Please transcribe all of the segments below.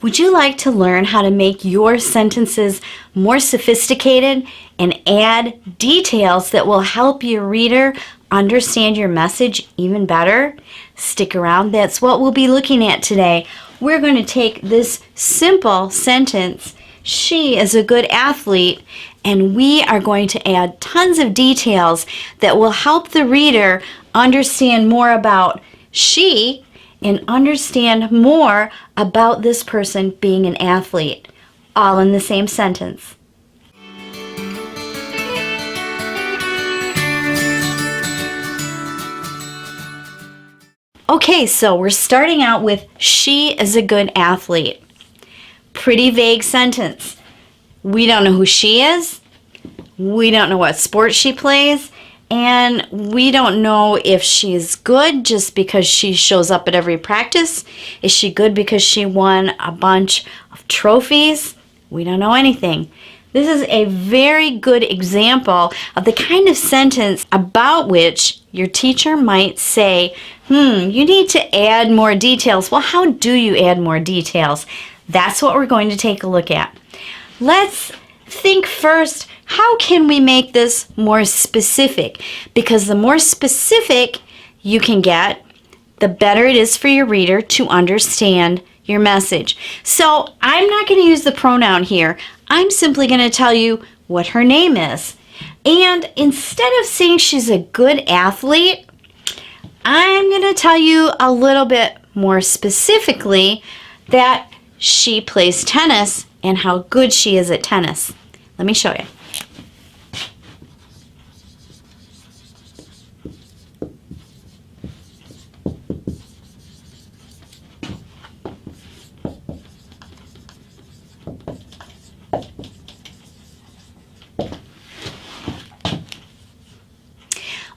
Would you like to learn how to make your sentences more sophisticated and add details that will help your reader understand your message even better? Stick around, that's what we'll be looking at today. We're going to take this simple sentence, "She is a good athlete," and we are going to add tons of details that will help the reader understand more about she and understand more about this person being an athlete, all in the same sentence. Okay, so we're starting out with "she is a good athlete." Pretty vague sentence. We don't know who she is, we don't know what sport she plays, and we don't know if she's good just because she shows up at every practice. Is she good because she won a bunch of trophies? We don't know anything. This is a very good example of the kind of sentence about which your teacher might say, you need to add more details. Well, how do you add more details? That's what we're going to take a look at. Let's think first, how can we make this more specific? Because the more specific you can get, the better it is for your reader to understand your message. So I'm not going to use the pronoun here. I'm simply going to tell you what her name is. And instead of saying she's a good athlete, I'm going to tell you a little bit more specifically that she plays tennis and how good she is at tennis. Let me show you.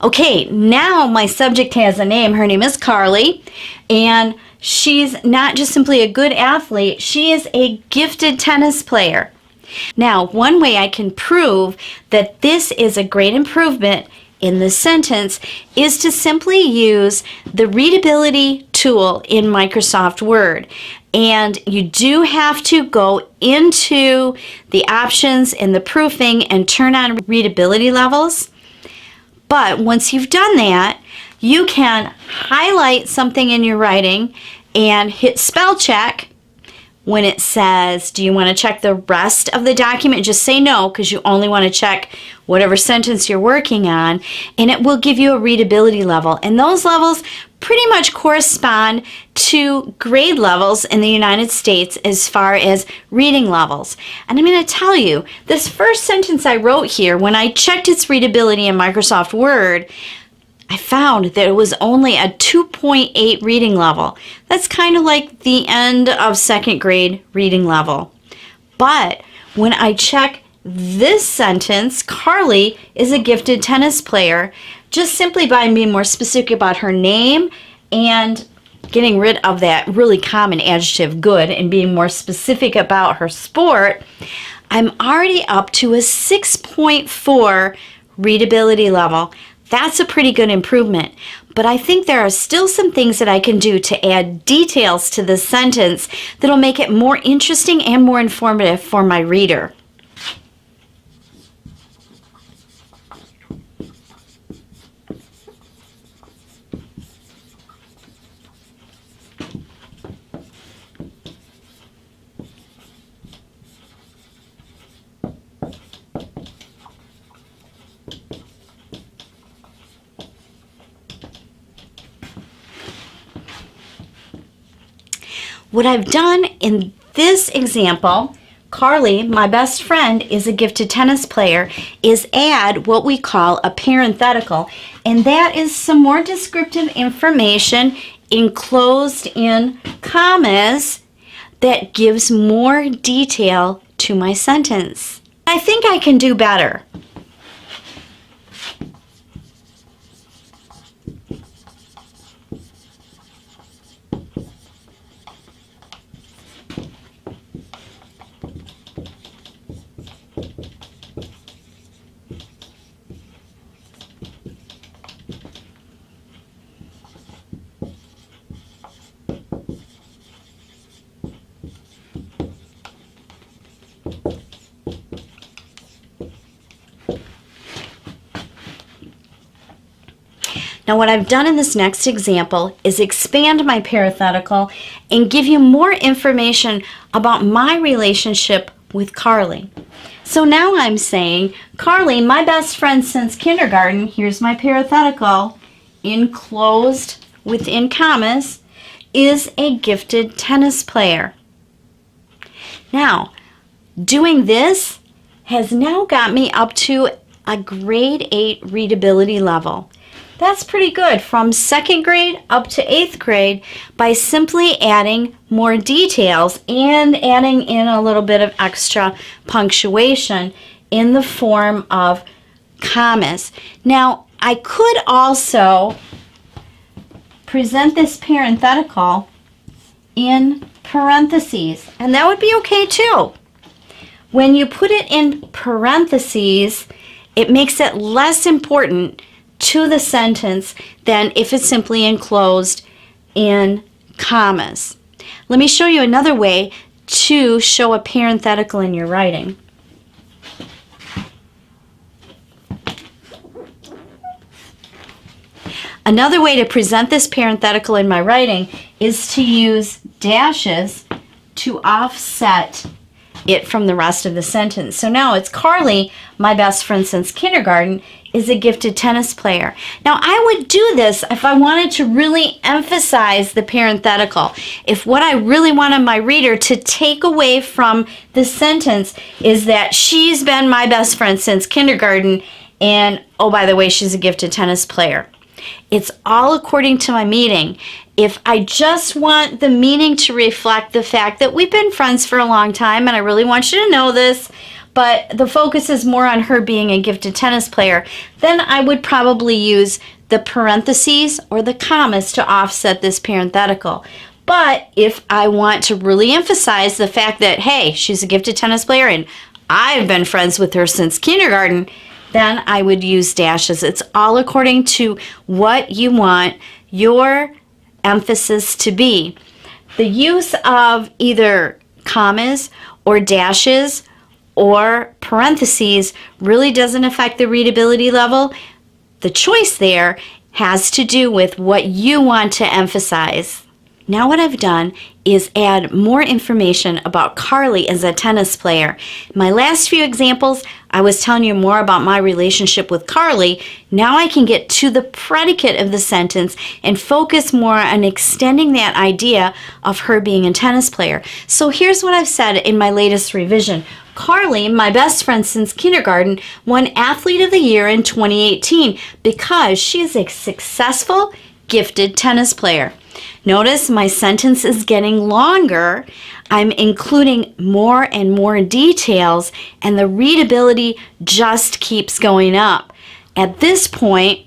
Okay, now my subject has a name. Her name is Carly, and she's not just simply a good athlete, she is a gifted tennis player. Now, one way I can prove that this is a great improvement in the sentence is to simply use the readability tool in Microsoft Word. And you do have to go into the options in the proofing and turn on readability levels. But once you've done that, you can highlight something in your writing and hit spell check. When it says, do you want to check the rest of the document? Just say no, because you only want to check whatever sentence you're working on, and it will give you a readability level. And those levels pretty much correspond to grade levels in the United States as far as reading levels. And I'm going to tell you, this first sentence I wrote here, when I checked its readability in Microsoft Word, I found that it was only a 2.8 reading level. That's kind of like the end of second grade reading level. But when I check this sentence, Carly is a gifted tennis player, just simply by being more specific about her name and getting rid of that really common adjective good and being more specific about her sport, I'm already up to a 6.4 readability level. That's a pretty good improvement, but I think there are still some things that I can do to add details to this sentence that'll make it more interesting and more informative for my reader. What I've done in this example, Carly, my best friend, is a gifted tennis player, is add what we call a parenthetical. And that is some more descriptive information enclosed in commas that gives more detail to my sentence. I think I can do better. Now what I've done in this next example is expand my parenthetical and give you more information about my relationship with Carly. So now I'm saying, Carly, my best friend since kindergarten, here's my parenthetical, enclosed within commas, is a gifted tennis player. Now, doing this has now got me up to a grade 8 readability level. That's pretty good, from 2nd grade up to 8th grade, by simply adding more details and adding in a little bit of extra punctuation in the form of commas. Now, I could also present this parenthetical in parentheses, and that would be okay too. When you put it in parentheses, it makes it less important to the sentence than if it's simply enclosed in commas. Let me show you another way to show a parenthetical in your writing. Another way to present this parenthetical in my writing is to use dashes to offset it from the rest of the sentence. So now it's Carly, my best friend since kindergarten, is a gifted tennis player. Now I would do this if I wanted to really emphasize the parenthetical. If what I really wanted my reader to take away from the sentence is that she's been my best friend since kindergarten and, oh, by the way, she's a gifted tennis player. It's all according to my meaning. If I just want the meaning to reflect the fact that we've been friends for a long time and I really want you to know this, but the focus is more on her being a gifted tennis player, then I would probably use the parentheses or the commas to offset this parenthetical. But if I want to really emphasize the fact that, hey, she's a gifted tennis player and I've been friends with her since kindergarten, then I would use dashes. It's all according to what you want your emphasis to be. The use of either commas or dashes or parentheses really doesn't affect the readability level. The choice there has to do with what you want to emphasize. Now what I've done is add more information about Carly as a tennis player. In my last few examples, I was telling you more about my relationship with Carly. Now I can get to the predicate of the sentence and focus more on extending that idea of her being a tennis player. So here's what I've said in my latest revision. Carly, my best friend since kindergarten, won Athlete of the Year in 2018 because she is a successful, gifted tennis player. Notice my sentence is getting longer. I'm including more and more details, and the readability just keeps going up. At this point,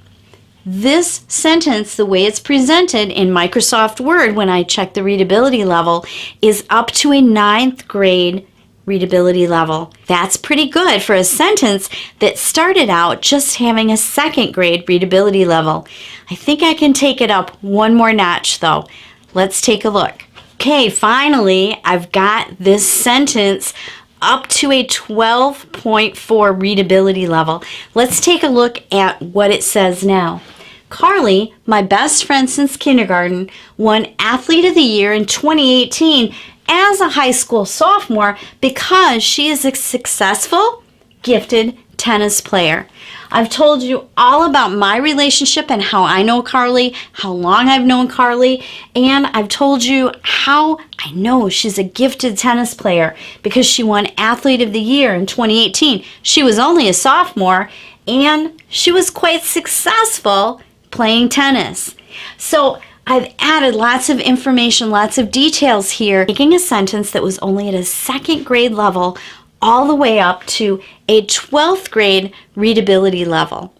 this sentence, the way it's presented in Microsoft Word when I check the readability level, is up to a 9th grade readability level. That's pretty good for a sentence that started out just having a 2nd grade readability level. I think I can take it up one more notch though. Let's take a look. Okay, finally, I've got this sentence up to a 12.4 readability level. Let's take a look at what it says now. Carly, my best friend since kindergarten, won Athlete of the Year in 2018 as a high school sophomore because she is a successful, gifted tennis player. I've told you all about my relationship and how I know Carly, how long I've known Carly, and I've told you how I know she's a gifted tennis player because she won Athlete of the Year in 2018. She was only a sophomore and she was quite successful playing tennis. So I've added lots of information, lots of details here, making a sentence that was only at a 2nd grade level all the way up to a 12th grade readability level.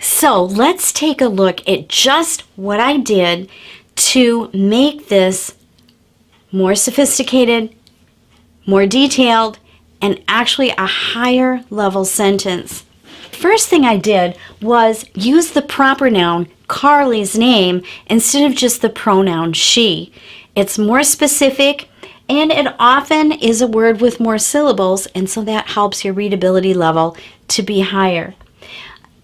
So let's take a look at just what I did to make this more sophisticated, more detailed, and actually a higher level sentence. First thing I did was use the proper noun, Carly's name, instead of just the pronoun she. It's more specific and it often is a word with more syllables, and so that helps your readability level to be higher.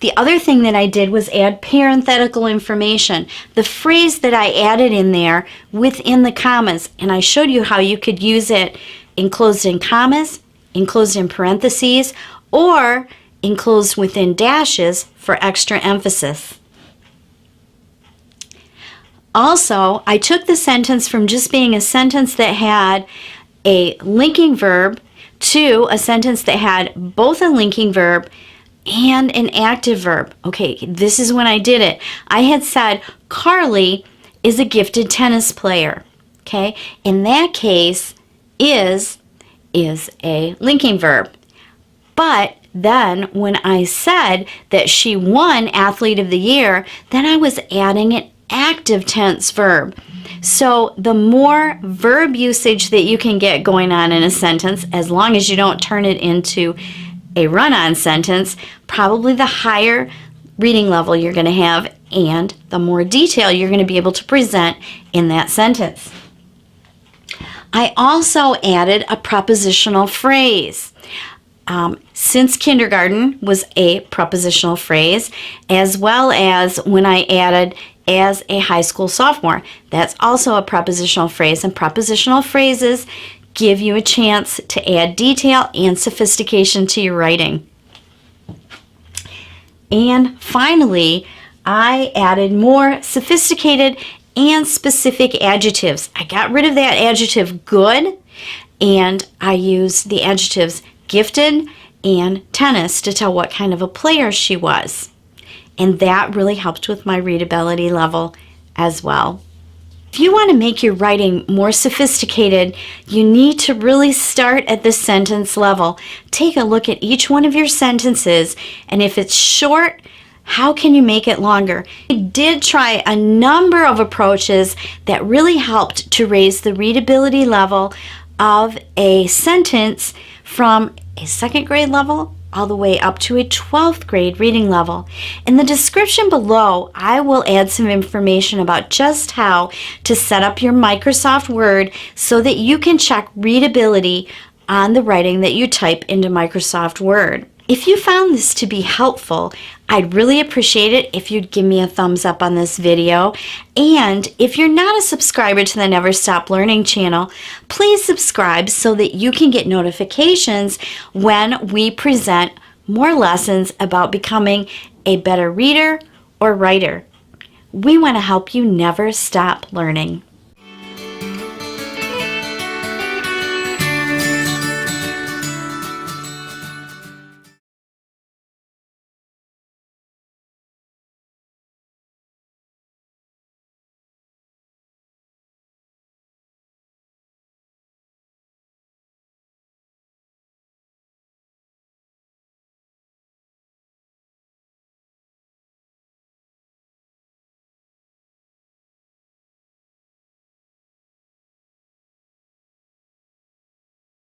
The other thing that I did was add parenthetical information, the phrase that I added in there within the commas, and I showed you how you could use it enclosed in commas, enclosed in parentheses, or enclosed within dashes for extra emphasis. Also, I took the sentence from just being a sentence that had a linking verb to a sentence that had both a linking verb and an active verb. Okay, this is when I did it. I had said Carly is a gifted tennis player. Okay, in that case, is a linking verb. But then when I said that she won Athlete of the Year, then I was adding an active tense verb. So the more verb usage that you can get going on in a sentence, as long as you don't turn it into a run-on sentence, probably the higher reading level you're going to have and the more detail you're going to be able to present in that sentence. I also added a prepositional phrase. Since kindergarten was a prepositional phrase, as well as when I added as a high school sophomore. That's also a prepositional phrase, and prepositional phrases give you a chance to add detail and sophistication to your writing. And finally, I added more sophisticated and specific adjectives. I got rid of that adjective good, and I used the adjectives gifted and tennis to tell what kind of a player she was. And that really helped with my readability level as well. If you want to make your writing more sophisticated, you need to really start at the sentence level. Take a look at each one of your sentences, and if it's short, how can you make it longer? I did try a number of approaches that really helped to raise the readability level of a sentence from a second grade level all the way up to a 12th grade reading level. In the description below, I will add some information about just how to set up your Microsoft Word so that you can check readability on the writing that you type into Microsoft Word. If you found this to be helpful, I'd really appreciate it if you'd give me a thumbs up on this video. And if you're not a subscriber to the Never Stop Learning channel, please subscribe so that you can get notifications when we present more lessons about becoming a better reader or writer. We want to help you never stop learning.